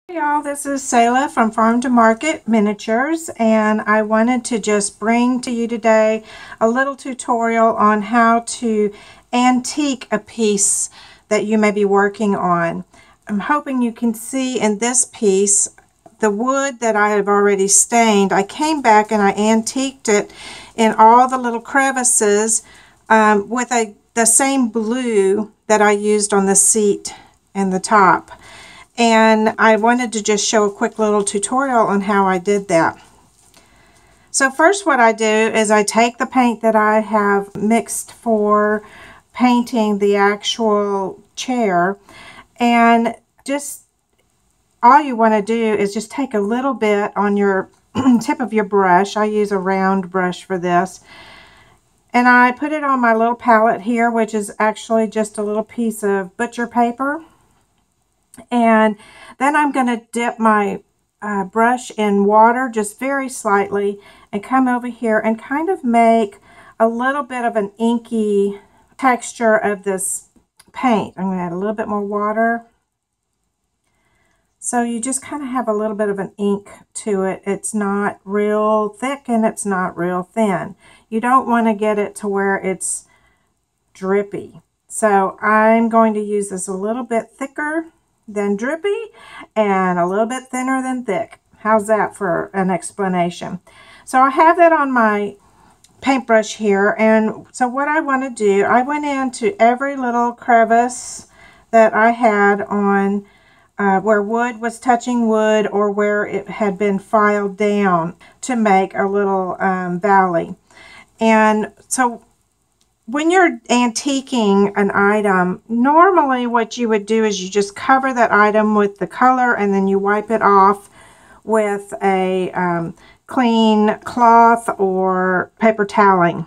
Hey y'all, this is Selah from Farm to Market Miniatures, and I wanted to just bring to you today a little tutorial on how to antique a piece that you may be working on. I'm hoping you can see in this piece the wood that I have already stained. I came back and I antiqued it in all the little crevices with the same blue that I used on the seat and the top. And I wanted to just show a quick little tutorial on how I did that. So first what I do is I take the paint that I have mixed for painting the actual chair, and just all you want to do is just take a little bit on your tip of your brush. I use a round brush for this. And I put it on my little palette here, which is actually just a little piece of butcher paper. And then I'm going to dip my brush in water just very slightly and come over here and kind of make a little bit of an inky texture of this paint. I'm going to add a little bit more water. So you just kind of have a little bit of an ink to it. It's not real thick and it's not real thin. You don't want to get it to where it's drippy. So I'm going to use this a little bit thicker than drippy and a little bit thinner than thick. How's that for an explanation? So I have that on my paintbrush here, and so what I want to do, I went into every little crevice that I had on where wood was touching wood or where it had been filed down to make a little valley. And so when you're antiquing an item, normally what you would do is you just cover that item with the color and then you wipe it off with a clean cloth or paper toweling.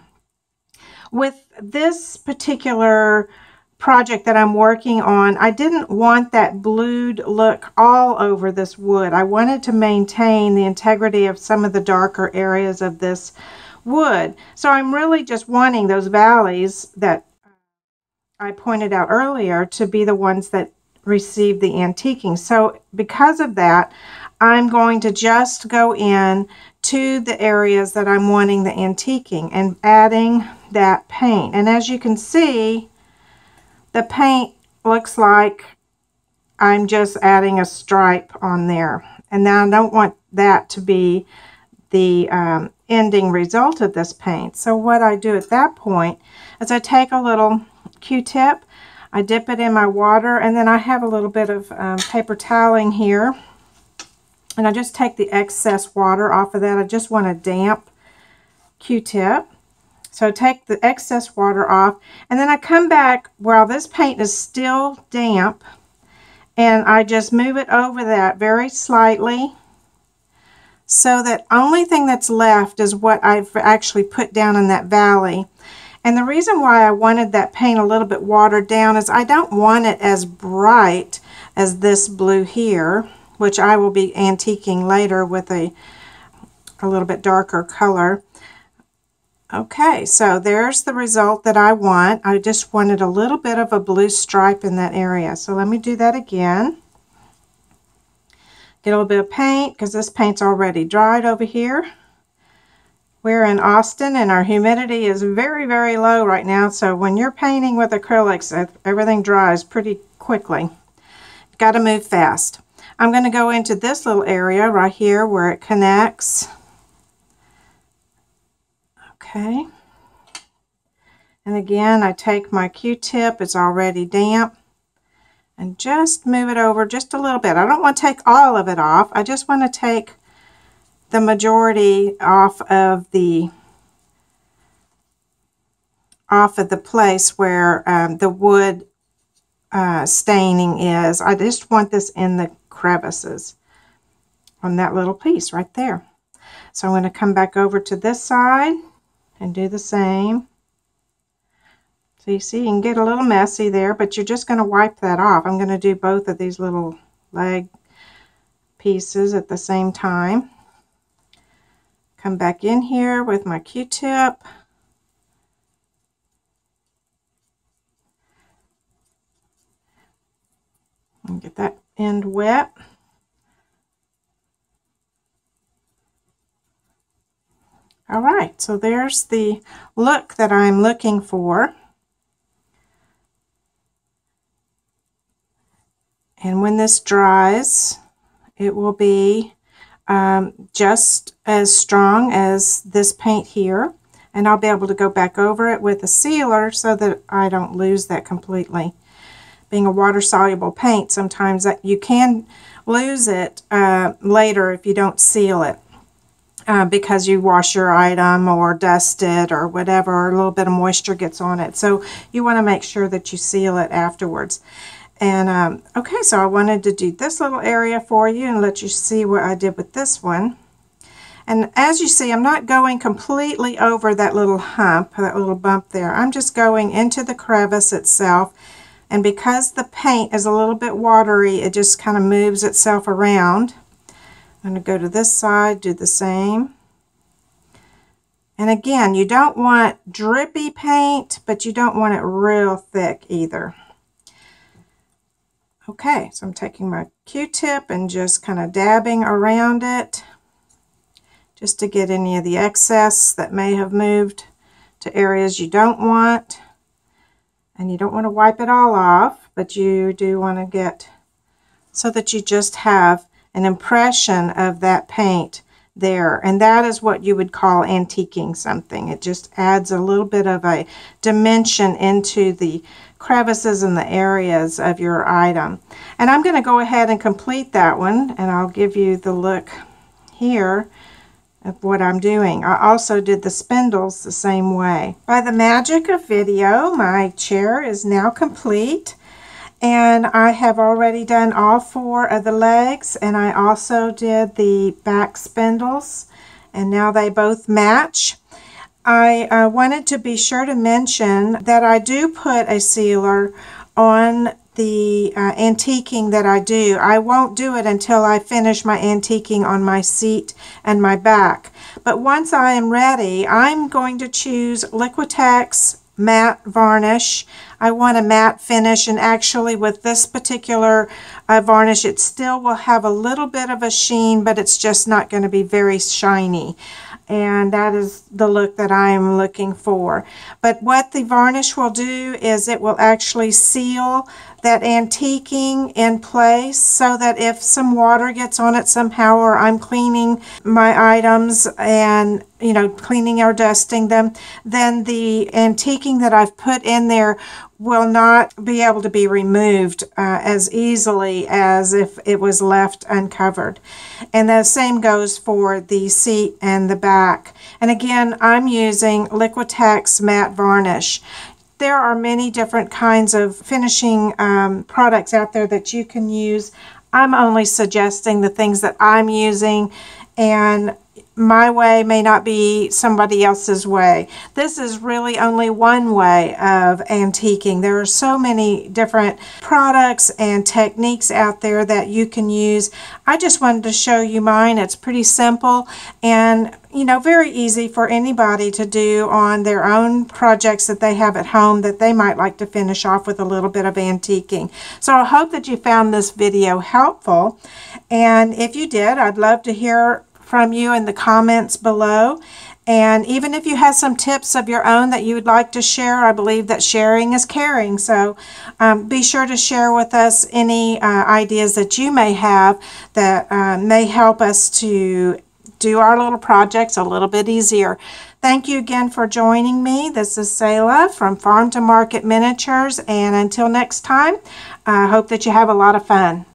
With this particular project that I'm working on, I didn't want that blued look all over this wood. I wanted to maintain the integrity of some of the darker areas of this wood. So I'm really just wanting those valleys that I pointed out earlier to be the ones that receive the antiquing. So because of that, I'm going to just go in to the areas that I'm wanting the antiquing and adding that paint. And as you can see, the paint looks like I'm just adding a stripe on there. And now I don't want that to be the ending result of this paint. So what I do at that point is I take a little Q-tip, I dip it in my water, and then I have a little bit of paper toweling here, and I just take the excess water off of that. I just want a damp Q-tip. So take the excess water off, and then I come back while this paint is still damp, and I just move it over that very slightly, so that only thing that's left is what I've actually put down in that valley. And the reason why I wanted that paint a little bit watered down is I don't want it as bright as this blue here, which I will be antiquing later with a little bit darker color. Okay, so there's the result that I want. I just wanted a little bit of a blue stripe in that area. So let me do that again. Get a little bit of paint because this paint's already dried over here. We're in Austin and our humidity is very, very low right now. So when you're painting with acrylics, everything dries pretty quickly. Got to move fast. I'm going to go into this little area right here where it connects. Okay. And again, I take my Q-tip, it's already damp, and just move it over just a little bit. I don't want to take all of it off. I just want to take the majority off of the place where the wood staining is. I just want this in the crevices on that little piece right there. So I'm going to come back over to this side and do the same. So you see, you can get a little messy there, but you're just going to wipe that off. I'm going to do both of these little leg pieces at the same time. Come back in here with my Q-tip. And get that end wet. All right, so there's the look that I'm looking for. And when this dries, it will be just as strong as this paint here. And I'll be able to go back over it with a sealer so that I don't lose that completely. Being a water-soluble paint, sometimes you can lose it later if you don't seal it. Because you wash your item or dust it or whatever, or a little bit of moisture gets on it. So you want to make sure that you seal it afterwards. And okay, so I wanted to do this little area for you and let you see what I did with this one. And as you see, I'm not going completely over that little hump, that little bump there. I'm just going into the crevice itself. And because the paint is a little bit watery, it just kind of moves itself around. I'm going to go to this side, do the same. And again, you don't want drippy paint, but you don't want it real thick either. Okay, so I'm taking my Q-tip and just kind of dabbing around it just to get any of the excess that may have moved to areas you don't want. And you don't want to wipe it all off, but you do want to get so that you just have an impression of that paint there. And that is what you would call antiquing something. It just adds a little bit of a dimension into the crevices and the areas of your item. And I'm going to go ahead and complete that one, and I'll give you the look here of what I'm doing. I also did the spindles the same way. By the magic of video, my chair is now complete, and I have already done all 4 of the legs, and I also did the back spindles, and now they both match. I wanted to be sure to mention that I do put a sealer on the antiquing that I do. I won't do it until I finish my antiquing on my seat and my back. But once I am ready, I'm going to choose Liquitex matte varnish. I want a matte finish, and actually with this particular varnish, it still will have a little bit of a sheen, but it's just not going to be very shiny. And that is the look that I am looking for. But what the varnish will do is it will actually seal that antiquing in place so that if some water gets on it somehow, or I'm cleaning my items and cleaning or dusting them, then the antiquing that I've put in there will not be able to be removed as easily as if it was left uncovered. And the same goes for the seat and the back. And again, I'm using Liquitex matte varnish. There are many different kinds of finishing products out there that you can use. I'm only suggesting the things that I'm using, and my way may not be somebody else's way. This is really only one way of antiquing. There are so many different products and techniques out there that you can use. I just wanted to show you mine. It's pretty simple and very easy for anybody to do on their own projects that they have at home that they might like to finish off with a little bit of antiquing. So I hope that you found this video helpful, and if you did, I'd love to hear from you in the comments below. And even if you have some tips of your own that you would like to share, I believe that sharing is caring. So be sure to share with us any ideas that you may have that may help us to do our little projects a little bit easier. Thank you again for joining me. This is Selah from Farm to Market Miniatures, and until next time, I hope that you have a lot of fun.